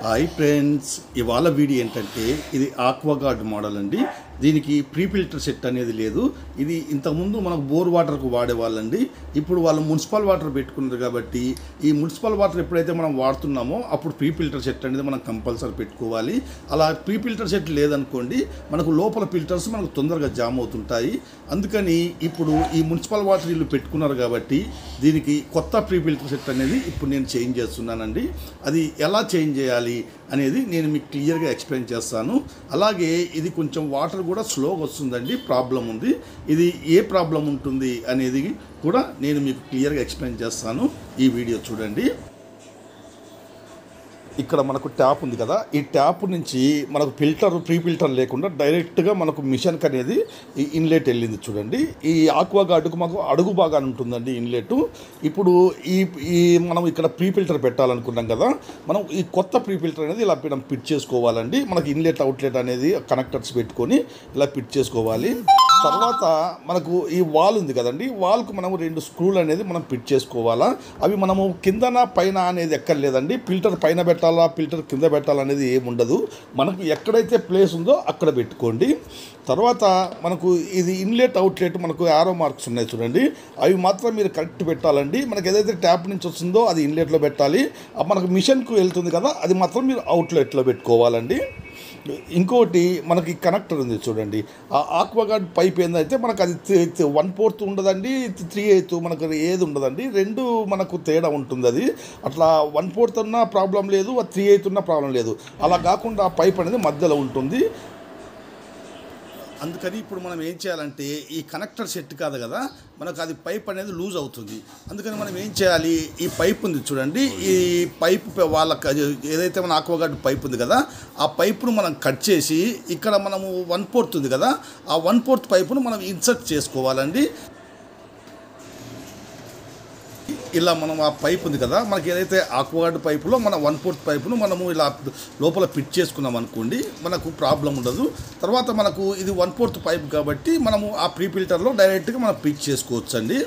Hi friends, ఇవాళ video ఏంటంటే ఇది ఆక్వాగార్డ్ మోడల్ అండి. దీనికి ప్రీ ఫిల్టర్ సెట్ అనేది లేదు. ఇది ఇంతకుముందు మనకు బోర్ వాటర్కు వాడేవాళ్ళండి. ఇప్పుడు వాళ్ళు మున్సిపల్ వాటర్ పెట్టుకున్నారు కాబట్టి ఈ మున్సిపల్ వాటర్ ఎప్పుడైతే మనం వాడుతున్నామో అప్పుడు ప్రీ ఫిల్టర్ సెట్ అనేది మనం కంపల్సరీ పెట్టుకోవాలి. అలా ప్రీ ఫిల్టర్ సెట్ లేదనుకోండి మనకు లోపల ఫిల్టర్స్ మనకు తొందరగా జామ్ అవుతుంటాయి. అందుకని ఇప్పుడు ఈ మున్సిపల్ వాటర్ వీళ్ళు పెట్టుకున్నారు కాబట్టి దీనికి కొత్త ప్రీ ఫిల్టర్ సెట్ అనేది ఇప్పుడు నేను చేంజ్ చేస్తున్నానండి. అది ఎలా చేంజ్ చేయాలి అనేది నేను మీకు క్లియర్గా ఎక్స్ప్లెయిన్ చేస్తాను. అలాగే ఇది కొంచెం వాటర్ కూడా స్లోగా వస్తుందండి, ప్రాబ్లం ఉంది. ఇది ఏ ప్రాబ్లం ఉంటుంది అనేది కూడా నేను మీకు క్లియర్గా ఎక్స్ప్లెయిన్ చేస్తాను. ఈ వీడియో చూడండి. ఇక్కడ మనకు ట్యాప్ ఉంది కదా, ఈ ట్యాప్ నుంచి మనకు ప్రీ ఫిల్టర్ లేకుండా డైరెక్ట్గా మనకు మిషన్కి అనేది ఈ ఇన్లెట్ వెళ్ళింది చూడండి. ఈ ఆక్వాగార్డుకు మాకు అడుగు బాగానే ఉంటుందండి ఇన్లెట్. ఇప్పుడు ఈ మనం ఇక్కడ ప్రీ ఫిల్టర్ పెట్టాలనుకున్నాం కదా, మనం ఈ కొత్త ప్రీ ఫిల్టర్ అనేది ఇలా మనం ఫిట్ చేసుకోవాలండి. మనకి ఇన్లెట్ అవుట్లెట్ అనేది కనెక్టర్స్ పెట్టుకొని ఇలా ఫిట్ చేసుకోవాలి. తర్వాత మనకు ఈ వాల్ ఉంది కదండి, వాల్కు మనము 2 స్క్రూలు అనేది మనం ఫిట్ చేసుకోవాలా. అవి మనము కిందన పైన అనేది ఎక్కర్లేదండి. ఫిల్టర్ పైన పెట్టాలా, ఫిల్టర్ కింద పెట్టాలనేది ఏముండదు. మనకు ఎక్కడైతే ప్లేస్ ఉందో అక్కడ పెట్టుకోండి. తర్వాత మనకు ఇది ఇన్లెట్ అవుట్లెట్ మనకు యారో మార్క్స్ ఉన్నాయి చూడండి, అవి మాత్రం మీరు కరెక్ట్ పెట్టాలండి. మనకు ఏదైతే ట్యాప్ నుంచి వస్తుందో అది ఇన్లెట్లో పెట్టాలి. మనకు మిషన్కు వెళ్తుంది కదా, అది మాత్రం మీరు అవుట్లెట్లో పెట్టుకోవాలండి. ఇంకోటి మనకి కనెక్టర్ ఉంది చూడండి, ఆ ఆక్వాగార్డ్ పైప్ ఏంటంటే మనకు అది 1/4 ఉండదండి, 3/8 మనకు ఏది ఉండదండి. 2 మనకు తేడా ఉంటుంది. అది అట్లా 1/4 ఉన్నా ప్రాబ్లం లేదు, 3/8 ఉన్నా ప్రాబ్లం లేదు. అలా కాకుండా ఆ పైప్ అనేది మధ్యలో ఉంటుంది. అందుకని ఇప్పుడు మనం ఏం చేయాలంటే ఈ కనెక్టర్ సెట్ కాదు కదా, మనకు అది పైప్ అనేది లూజ్ అవుతుంది. అందుకని మనం ఏం చేయాలి, ఈ పైప్ ఉంది చూడండి, ఈ పైప్ వాళ్ళకి ఏదైతే మన ఆక్వాగార్డ్ పైప్ ఉంది కదా, ఆ పైపును మనం కట్ చేసి ఇక్కడ మనము 1/4 ఉంది కదా, ఆ 1/4 పైపును మనం ఇన్సర్ట్ చేసుకోవాలండి. ఇలా మనం ఆ పైప్ ఉంది కదా, మనకి ఏదైతే ఆక్వాగార్డ్ పైపులో మన 1/4 పైపును మనము ఇలా లోపల ఫిట్ చేసుకున్నాం అనుకోండి, మనకు ప్రాబ్లం ఉండదు. తర్వాత మనకు ఇది 1/4 పైప్ కాబట్టి మనము ఆ ప్రీ ఫిల్టర్లో డైరెక్ట్గా మనం ఫిట్ చేసుకోవచ్చు అండి.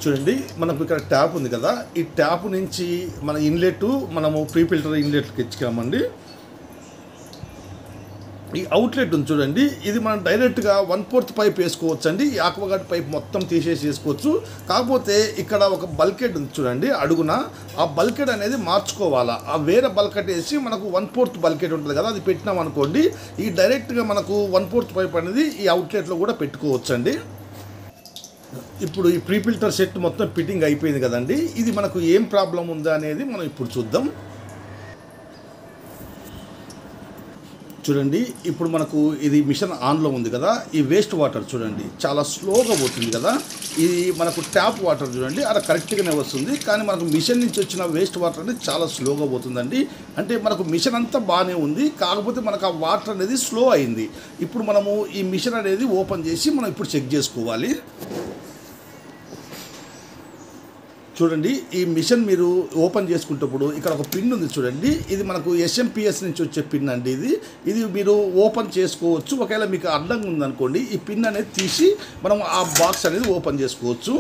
చూడండి, మనకు ఇక్కడ ట్యాప్ ఉంది కదా, ఈ ట్యాప్ నుంచి మన ఇన్లెట్ మనము ప్రీ ఫిల్టర్ ఇన్లెట్కి ఇచ్చామండి. ఈ అవుట్లెట్ ఉంది చూడండి, ఇది మనం డైరెక్ట్గా 1/4 పైప్ వేసుకోవచ్చు అండి. ఈ ఆక్వాగార్డ్ పైప్ మొత్తం తీసేసి వేసుకోవచ్చు. కాకపోతే ఇక్కడ ఒక బల్కెట్ ఉంది చూడండి అడుగున, ఆ బల్కెట్ అనేది మార్చుకోవాలా. ఆ వేరే బల్కెట్ వేసి మనకు 1/4 బల్కెట్ ఉంటుంది కదా, అది పెట్టినాం అనుకోండి, ఈ డైరెక్ట్గా మనకు 1/4 పైప్ అనేది ఈ అవుట్లెట్లో కూడా పెట్టుకోవచ్చు అండి. ఇప్పుడు ఈ ప్రీ ఫిల్టర్ సెట్ మొత్తం ఫిట్టింగ్ అయిపోయింది కదండి. ఇది మనకు ఏం ప్రాబ్లం ఉందా అనేది మనం ఇప్పుడు చూద్దాం. చూడండి, ఇప్పుడు మనకు ఇది మిషన్ ఆన్లో ఉంది కదా, ఈ వేస్ట్ వాటర్ చూడండి చాలా స్లోగా పోతుంది కదా. ఇది మనకు ట్యాప్ వాటర్ చూడండి అలా కరెక్ట్గానే వస్తుంది, కానీ మనకు మిషన్ నుంచి వచ్చిన వేస్ట్ వాటర్ అనేది చాలా స్లోగా పోతుందండి. అంటే మనకు మిషన్ అంతా బాగానే ఉంది, కాకపోతే మనకు ఆ వాటర్ అనేది స్లో అయింది. ఇప్పుడు మనము ఈ మిషన్ అనేది ఓపెన్ చేసి మనం ఇప్పుడు చెక్ చేసుకోవాలి. చూడండి, ఈ మిషన్ మీరు ఓపెన్ చేసుకుంటప్పుడు ఇక్కడ ఒక పిన్ ఉంది చూడండి, ఇది మనకు SMPS నుంచి వచ్చే పిన్ అండి. ఇది మీరు ఓపెన్ చేసుకోవచ్చు. ఒకవేళ మీకు అడ్డంగా ఉందనుకోండి, ఈ పిన్ అనేది తీసి మనం ఆ బాక్స్ అనేది ఓపెన్ చేసుకోవచ్చు.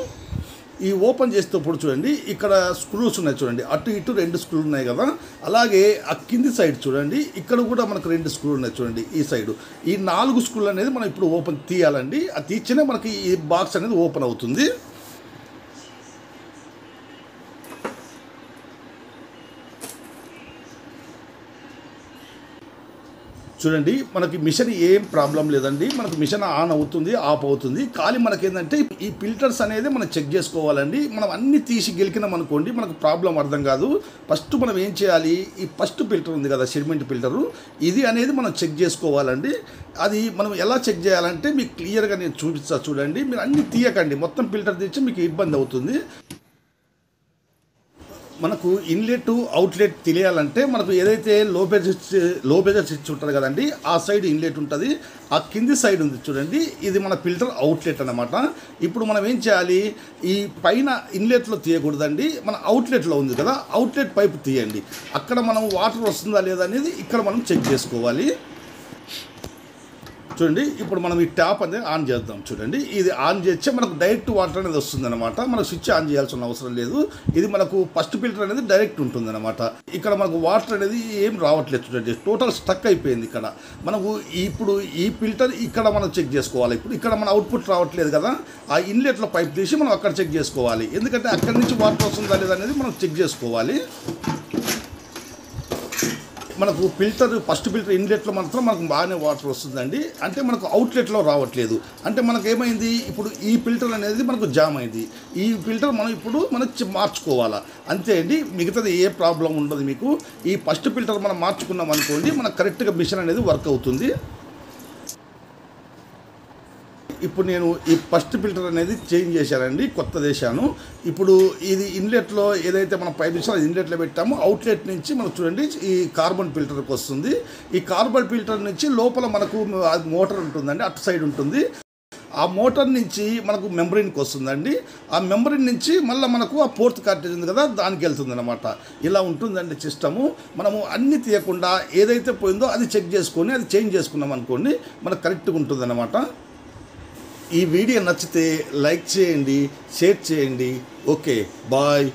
ఈ ఓపెన్ చేసేటప్పుడు చూడండి ఇక్కడ స్క్రూస్ ఉన్నాయి చూడండి, అటు ఇటు 2 స్క్రూలు ఉన్నాయి కదా. అలాగే ఆ కింది సైడ్ చూడండి, ఇక్కడ కూడా మనకు 2 స్క్రూలు ఉన్నాయి చూడండి ఈ సైడు. ఈ 4 స్క్రూలు అనేది మనం ఇప్పుడు ఓపెన్ తీయాలండి. అది తీస్తేనే మనకి ఈ బాక్స్ అనేది ఓపెన్ అవుతుంది. చూడండి, మనకి మిషన్ ఏం ప్రాబ్లం లేదండి. మనకు మిషన్ ఆన్ అవుతుంది, ఆఫ్ అవుతుంది. కానీ మనకి ఏంటంటే ఈ ఫిల్టర్స్ అనేది మనం చెక్ చేసుకోవాలండి. మనం అన్ని తీసి గెలికినాం అనుకోండి మనకు ప్రాబ్లం అర్థం కాదు. ఫస్ట్ మనం ఏం చేయాలి, ఈ ఫస్ట్ ఫిల్టర్ ఉంది కదా సెడిమెంట్ ఫిల్టరు, ఇది అనేది మనం చెక్ చేసుకోవాలండి. అది మనం ఎలా చెక్ చేయాలంటే మీకు క్లియర్గా నేను చూపిస్తా చూడండి. మీరు అన్ని తీయకండి, మొత్తం ఫిల్టర్ తెచ్చి మీకు ఇబ్బంది అవుతుంది. మనకు ఇన్లెట్ అవుట్లెట్ తెలియాలంటే మనకు ఏదైతే లో ప్రెజర్ స్విచ్ ఉంటుంది కదండి, ఆ సైడ్ ఇన్లెట్ ఉంటుంది. ఆ కింది సైడ్ ఉంది చూడండి, ఇది మన ఫిల్టర్ అవుట్లెట్ అన్నమాట. ఇప్పుడు మనం ఏం చేయాలి, ఈ పైన ఇన్లెట్లో తీయకూడదండి, మన అవుట్లెట్లో ఉంది కదా, అవుట్లెట్ పైపు తీయండి. అక్కడ మనం వాటర్ వస్తుందా లేదా అనేది ఇక్కడ మనం చెక్ చేసుకోవాలి. చూడండి ఇప్పుడు మనం ఈ ట్యాప్ అనేది ఆన్ చేద్దాం. చూడండి ఇది ఆన్ చేస్తే మనకు డైరెక్ట్ వాటర్ అనేది వస్తుందన్నమాట. మనం స్విచ్ ఆన్ చేయాల్సిన అవసరం లేదు. ఇది మనకు ఫస్ట్ ఫిల్టర్ అనేది డైరెక్ట్ ఉంటుందన్నమాట. ఇక్కడ మనకు వాటర్ అనేది ఏం రావట్లేదు. చూడండి టోటల్ స్టక్ అయిపోయింది. ఇక్కడ మనకు ఇప్పుడు ఈ ఫిల్టర్ ఇక్కడ మనం చెక్ చేసుకోవాలి. ఇప్పుడు ఇక్కడ మన అవుట్పుట్ రావట్లేదు కదా, ఆ ఇన్లెట్లో పైప్ తీసి మనం అక్కడ చెక్ చేసుకోవాలి. ఎందుకంటే అక్కడి నుంచి వాటర్ వస్తుందా లేదా అనేది మనం చెక్ చేసుకోవాలి. మనకు ఫిల్టర్ ఫస్ట్ ఫిల్టర్ ఇన్లెట్లో మాత్రం మనకు బాగానే వాటర్ వస్తుందండి. అంటే మనకు అవుట్లెట్లో రావట్లేదు. అంటే మనకు ఏమైంది, ఇప్పుడు ఈ ఫిల్టర్ అనేది మనకు జామ్ అయింది. ఈ ఫిల్టర్ మనం ఇప్పుడు మార్చుకోవాలా అంతే అండి. మిగతాది ఏ ప్రాబ్లం ఉండదు మీకు. ఈ ఫస్ట్ ఫిల్టర్ మనం మార్చుకున్నాం అనుకోండి, మనకు కరెక్ట్గా మిషన్ అనేది వర్క్ అవుతుంది. ఇప్పుడు నేను ఈ ఫస్ట్ ఫిల్టర్ అనేది చేంజ్ చేశానండి, కొత్తది వేసాను. ఇప్పుడు ఇది ఇన్లెట్లో ఏదైతే మనం పైప్ ఇచ్చామో అది ఇన్లెట్లో పెట్టాము. అవుట్లెట్ నుంచి మనకు చూడండి ఈ కార్బన్ ఫిల్టర్కి వస్తుంది. ఈ కార్బన్ ఫిల్టర్ నుంచి లోపల మనకు మోటార్ ఉంటుందండి, అటు సైడ్ ఉంటుంది. ఆ మోటార్ నుంచి మనకు మెంబ్రెయిన్కి వస్తుందండి. ఆ మెంబ్రెయిన్ నుంచి మళ్ళీ మనకు ఆ ఫోర్త్ కార్టేజ్ ఉంది కదా, దానికి వెళ్తుంది అనమాట. ఇలా ఉంటుందండి సిస్టము. మనము అన్నీ తీయకుండా ఏదైతే పోయిందో అది చెక్ చేసుకొని అది చేంజ్ చేసుకున్నాం అనుకోండి, మనకు కరెక్ట్గా ఉంటుంది అనమాట. ఈ వీడియో నచ్చితే లైక్ చేయండి, షేర్ చేయండి. Okay, bye.